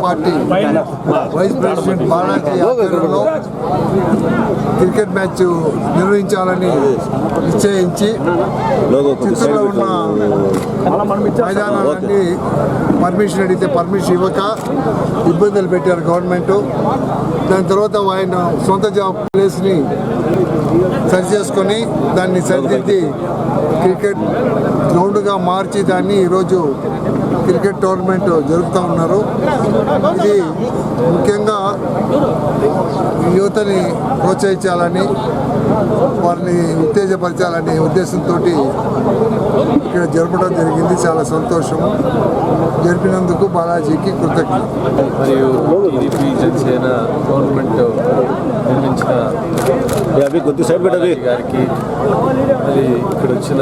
Party vice president Balaji ఆధ్వర్యంలో cricket match నిర్వహించాలని నిశ్చయించి చిత్తూరులో ఉన్న మైదానాలన్నీ పర్మిషన్ అడిగితే పర్మిషన్ ఇవ్వక ఇబ్బందులు పెట్టారు గవర్నమెంట్. దాని తర్వాత ఆయన సొంత జాబ్ ప్లేస్ని సరి చేసుకొని దాన్ని సరిదిద్ది క్రికెట్ గ్రౌండ్గా మార్చి దాన్ని ఈరోజు క్రికెట్ టోర్నమెంట్ జరుపుతూ ఉన్నారు. ఇది ముఖ్యంగా యువతని ప్రోత్సహించాలని వారిని ఉత్తేజపరచాలనే ఉద్దేశంతో ఇక్కడ జరపడం జరిగింది. చాలా సంతోషం. జరిపినందుకు బాలాజీకి కృతజ్ఞతలు. మరియు టీడీపీ జనసేన గవర్నమెంట్ నిర్మించిన గారికి మరి ఇక్కడ వచ్చిన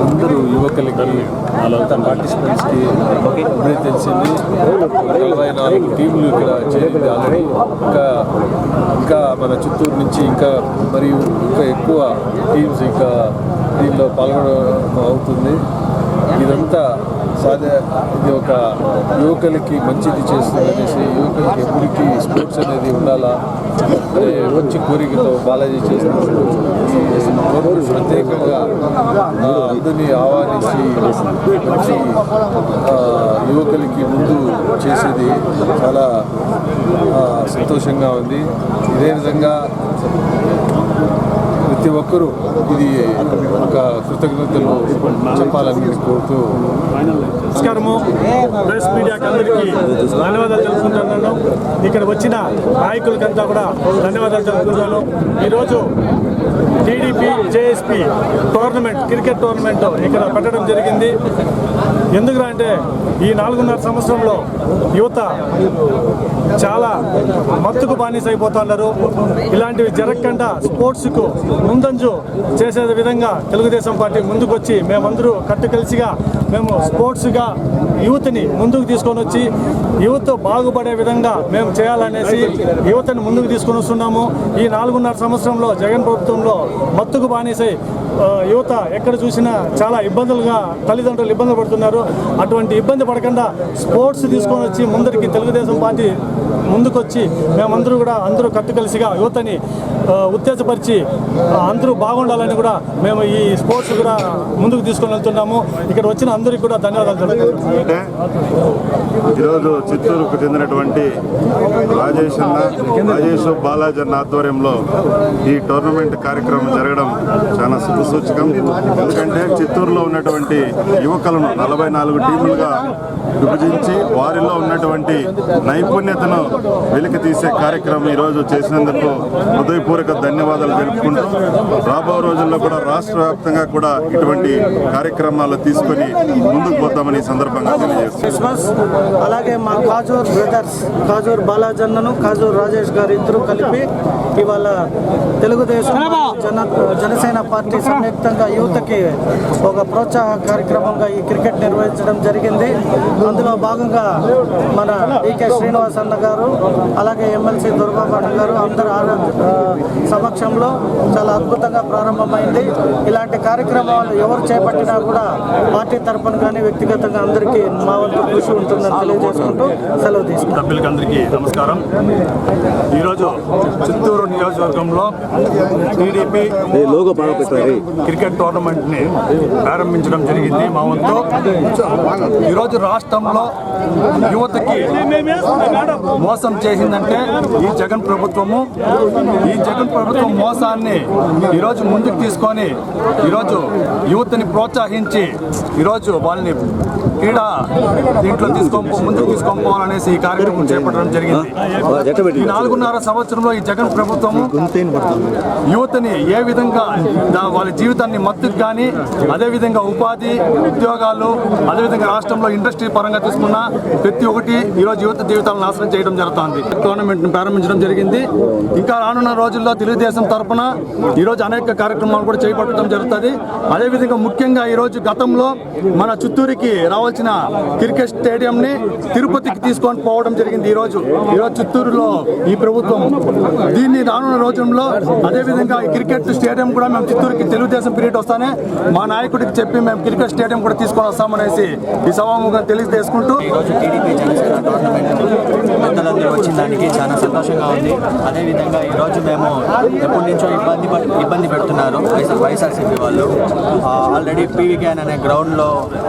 అందరూ యువకులకి పార్టిసిపెంట్స్కి ఇప్పుడే తెలిసింది 44 టీంలు ఇక్కడ చేరింది ఆల్రెడీ. ఇంకా మన చిత్తూరు నుంచి ఇంకా మరియు ఇంకా ఎక్కువ టీమ్స్ ఇంకా దీనిలో పాల్గొనడం అవుతుంది. ఇదంతా ఇది ఒక యువకులకి మంచిది చేస్తుంది అనేసి, యువకులకి ఎప్పటికీ స్పోర్ట్స్ అనేది ఉండాలా అనే మంచి కోరికతో బాలాజీ చేసినప్పుడు ప్రత్యేకంగా అందరినీ ఆహ్వానించి మంచి యువకులకి ముందు చేసేది చాలా సంతోషంగా ఉంది. ఇదే విధంగా ప్రతి ఒక్కరూ ఇది ఒక కృతజ్ఞతలు చెప్పాలని కోరుతూ నమస్కారము. ప్రెస్ మీడియాకి అందరికీ ధన్యవాదాలు తెలుపుకుంటున్నాను. ఇక్కడ వచ్చిన నాయకులకంతా కూడా ధన్యవాదాలు తెలుపుతున్నాను. ఈరోజు TDP JSP tournament cricket tournament ఇక్కడ పెట్టడం జరిగింది. ఎందుకంటే ఈ 4.5 సంవత్సరంలో యువత చాలా మత్తుకు బానిస అయిపోతున్నారు. ఇలాంటివి జరగకుండా స్పోర్ట్స్కు ముందంజు చేసే విధంగా తెలుగుదేశం పార్టీ ముందుకొచ్చి మేమందరూ కట్టుకలిసిగా మేము స్పోర్ట్స్గా యూత్ని ముందుకు తీసుకొని వచ్చి యూత్ బాగుపడే విధంగా మేము చేయాలనేసి యువతని ముందుకు తీసుకొని వస్తున్నాము. ఈ 4.5 సంవత్సరంలో జగన్ ప్రభుత్వంలో మత్తుకు బానిసై యువత ఎక్కడ చూసినా చాలా ఇబ్బందులుగా తల్లిదండ్రులు ఇబ్బంది పడుతున్నారు. అటువంటి ఇబ్బంది పడకుండా స్పోర్ట్స్ తీసుకొని వచ్చి ముందరికి తెలుగుదేశం పార్టీ ముందుకొచ్చి మేమందరూ కూడా అందరూ కట్టుకలిసిగా యువతని ఉత్తేజపరిచి అందరూ బాగుండాలని కూడా మేము ఈ స్పోర్ట్స్ కూడా ముందుకు తీసుకొని వెళ్తున్నాము. ఇక్కడ వచ్చిన అందరికీ కూడా ధన్యవాదాలు తెలుపుతున్నాము. ఈరోజు చిత్తూరుకు చెందినటువంటి రాజేష్ బాలాజీ అన్న ఆధ్వర్యంలో ఈ టోర్నమెంట్ కార్యక్రమం జరగడం చాలా శుభసూచకం. ఎందుకంటే చిత్తూరులో ఉన్నటువంటి యువకులను 44 టీములుగా విభజించి వారిలో ఉన్నటువంటి నైపుణ్యతను వెలికి తీసే కార్యక్రమం ఈరోజు చేసినందుకు హృదయపూర్వక ధన్యవాదాలు తెలుపుకుంటూ రాబో రోజుల్లో కూడా రాష్ట్ర వ్యాప్తంగా కూడా ఇటువంటి కార్యక్రమాలు తీసుకొని ముందుకు పోతామని ఈ సందర్భంగా తెలియజేస్తున్నాం. అలాగే మా కాజూర్ బ్రదర్స్ కాజూర్ బాలాజన్నను కాజూర్ రాజేష్ గారు ఇద్దరు కలిపి ఇవాళ తెలుగుదేశం జనసేన పార్టీ సంయుక్తంగా యువతకి ఒక ప్రోత్సాహ కార్యక్రమంగా ఈ క్రికెట్ నిర్వహించడం జరిగింది. అందులో భాగంగా మన డికే శ్రీనివాస్ అన్న గారు అలాగే ఎమ్మెల్సీ దుర్గాబాబు గారు అందరు సమక్షంలో చాలా అద్భుతంగా ప్రారంభమైంది. ఇలాంటి కార్యక్రమాలు ఎవరు చేపట్టినా కూడా పార్టీ తరఫున కానీ వ్యక్తిగతంగా అందరికీ మా వంతు కృషి ఉంటుందని తెలియజేసుకుంటూ సెలవు తీసుకుంటాం. సభ్యులకి అందరికీ నమస్కారం. ఈరోజు చిత్తూరు నియోజకవర్గంలో టీడీపీ క్రికెట్ టోర్నమెంట్ని ప్రారంభించడం జరిగింది. మా వంతు ఈరోజు రాష్ట్రంలో యువతకి మోసం చేసిందంటే ఈ జగన్ ప్రభుత్వము. ఈ జగన్ ప్రభుత్వం మోసాన్ని ఈరోజు ముందుకు తీసుకొని ఈరోజు యువతని ప్రోత్సహించి ఈరోజు వాళ్ళని క్రీడా దీంట్లో ముందుకు తీసుకొని పోవాలనేసి ఈ కార్యక్రమం చేపట్టడం జరిగింది. ఈ 4.5 సంవత్సరంలో ఈ జగన్ ప్రభుత్వము యువతని ఏ విధంగా వాళ్ళ జీవితాన్ని మత్తుకు కానీ అదేవిధంగా ఉపాధి ఉద్యోగాలు అదేవిధంగా రాష్ట్రంలో ఇండస్ట్రీ పరంగా తీసుకున్న ప్రతి ఒక్కటి ఈరోజు యువత జీవితాలను నాశనం చేయడం జరుగుతుంది. టోర్నమెంట్ని ప్రారంభించడం జరిగింది. ఇంకా రానున్న రోజుల్లో తెలుగుదేశం తరఫున ఈరోజు అనేక కార్యక్రమాలు కూడా చేపట్టడం జరుగుతుంది. అదేవిధంగా ముఖ్యంగా ఈరోజు గతంలో మన చిత్తూరుకి రావాల్సిన క్రికెట్ స్టేడియంని తిరుపతికి తీసుకొని పోవడం జరిగింది. ఈరోజు చిత్తూరులో ఈ ప్రభుత్వం దీన్ని రానున్న రోజుల్లో అదేవిధంగా ఈ క్రికెట్ స్టేడియం కూడా మేము చిత్తూరుకి తెలుగుదేశం పీరియడ్ వస్తానే మా నాయకుడికి చెప్పి మేము క్రికెట్ స్టేడియం కూడా తీసుకొని వస్తామనేసి ఈ సభాముఖంగా తెలియజేసుకుంటూ ఈరోజు టీడీపీ జనసేన టోర్నమెంట్ పెద్దలందరూ వచ్చిన దానికి చాలా సంతోషంగా ఉంది. అదేవిధంగా ఈరోజు మేము ఎప్పటి నుంచో ఇబ్బంది పెడుతున్నారు వైఎస్ఆర్సీపీ వాళ్ళు. ఆల్రెడీ పీవీకేఎన్ అనే గ్రౌండ్లో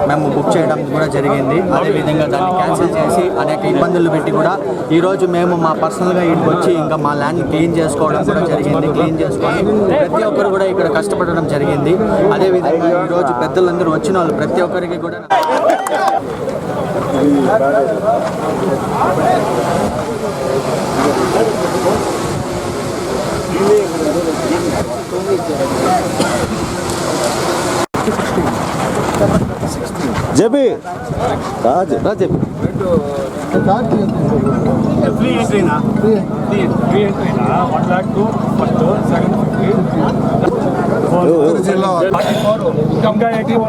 మేము బుక్ చేయడం కూడా జరిగింది. అదేవిధంగా దాన్ని క్యాన్సిల్ చేసి అనేక ఇబ్బందులు పెట్టి కూడా ఈరోజు మేము మా పర్సనల్గా ఇంటికి వచ్చి ఇంకా మా ల్యాండ్ క్లీన్ చేసుకోవడం కూడా జరిగింది. క్లీన్ చేసుకొని ప్రతి ఒక్కరు కూడా ఇక్కడ కష్టపడడం జరిగింది. అదేవిధంగా ఈరోజు పెద్దలందరూ వచ్చిన వాళ్ళు ప్రతి ఒక్కరికి కూడా జబి రాజ్ రాజ్ ఫ్రీ ఎంట్రీనా 1 lakh to first, second 50. జిల్లా ఇంకా ఎక్కువ